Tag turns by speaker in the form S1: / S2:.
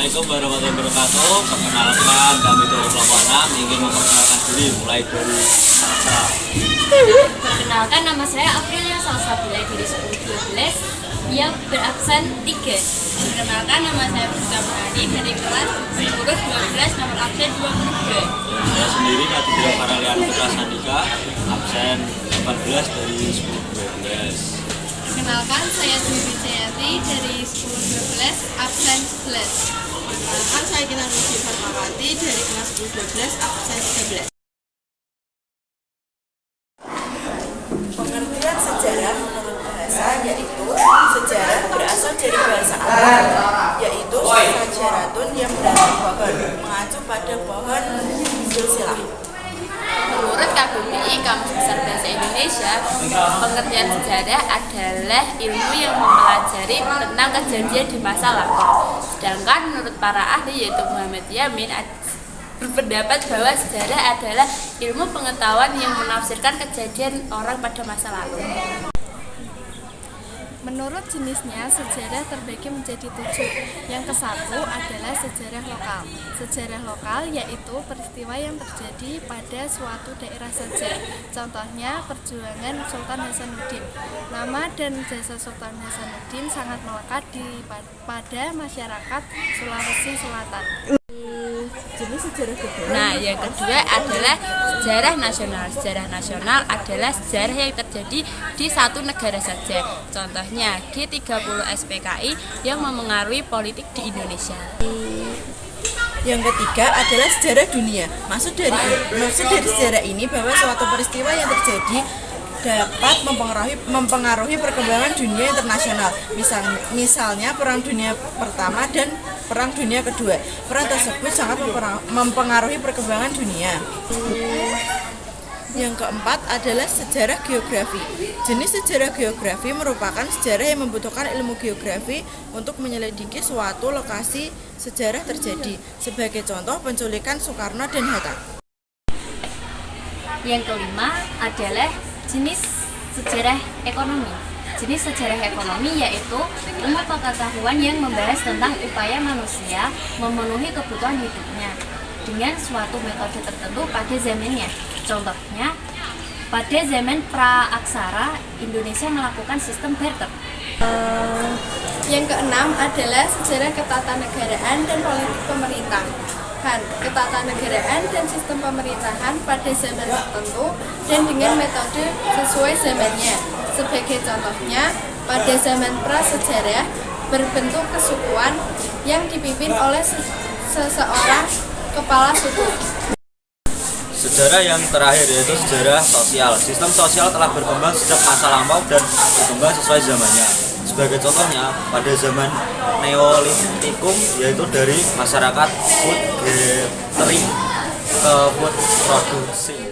S1: Assalamualaikum warahmatullahi wabarakatuh. Perkenalkan, kami dari kelompok 6 ingin memperkenalkan diri mulai dari Sasa.
S2: Perkenalkan, nama saya Aprilia Salsabila dari 1012 yang berabsen 3.
S3: Perkenalkan, nama saya Priska Muradi dari kelas 1012 nomor absen 22.
S1: Saya sendiri Nadira Faralian Putra Sandika, absen 18 dari 1012.
S3: Perkenalkan, saya Dwi Wijayati dari 1012 absen 11.
S4: Perkenalkan, saya Kinarwidi Farmawati dari kelas 1012 absen 13. Pengertian sejarah menurut bahasa yaitu sejarah berasal dari bahasa Arab, yaitu sajaratun yang berarti pohon, mengacu pada pohon silsilah.
S3: Menurut KBBI, Kamus Besar Bahasa Indonesia, pengertian sejarah adalah ilmu yang mempelajari tentang kejadian di masa lalu. Sedangkan menurut para ahli yaitu Muhammad Yamin berpendapat bahwa sejarah adalah ilmu pengetahuan yang menafsirkan kejadian orang pada masa lalu.
S5: Menurut jenisnya, sejarah terbagi menjadi 7. Yang ke-1 adalah sejarah lokal. Sejarah lokal yaitu peristiwa yang terjadi pada suatu daerah saja. Contohnya, perjuangan Sultan Hasanuddin. Nama dan jasa Sultan Hasanuddin sangat melekat pada masyarakat Sulawesi Selatan.
S4: Jenis sejarah kedua.
S3: Nah, yang kedua adalah sejarah nasional. Sejarah nasional adalah sejarah yang terjadi di satu negara saja. Contohnya G30 SPKI yang memengaruhi politik di Indonesia.
S4: Yang ketiga adalah sejarah dunia. Maksud dari sejarah ini bahwa suatu peristiwa yang terjadi dapat mempengaruhi perkembangan dunia internasional. Misalnya Perang Dunia Pertama dan Perang Dunia Kedua. Perang tersebut sangat mempengaruhi perkembangan dunia. Yang keempat adalah sejarah geografi. Jenis sejarah geografi merupakan sejarah yang membutuhkan ilmu geografi untuk menyelidiki suatu lokasi sejarah terjadi. Sebagai contoh, penculikan Soekarno dan Hatta.
S2: Yang kelima adalah jenis sejarah ekonomi. Jenis sejarah ekonomi yaitu ilmu pengetahuan yang membahas tentang upaya manusia memenuhi kebutuhan hidupnya dengan suatu metode tertentu pada zamannya. Contohnya, pada zaman pra-aksara, Indonesia melakukan sistem barter.
S5: Yang keenam adalah sejarah ketatanegaraan dan politik pemerintahan. Ketatanegaraan dan sistem pemerintahan pada zaman tertentu dan dengan metode sesuai zamannya. Sebagai contohnya, pada zaman prasejarah berbentuk kesukuan yang dipimpin oleh seseorang kepala suku.
S1: Sejarah yang terakhir yaitu sejarah sosial. Sistem sosial telah berkembang sejak masa lampau dan berkembang sesuai zamannya. Sebagai contohnya, pada zaman Neolitikum yaitu dari masyarakat food gathering ke food produksi.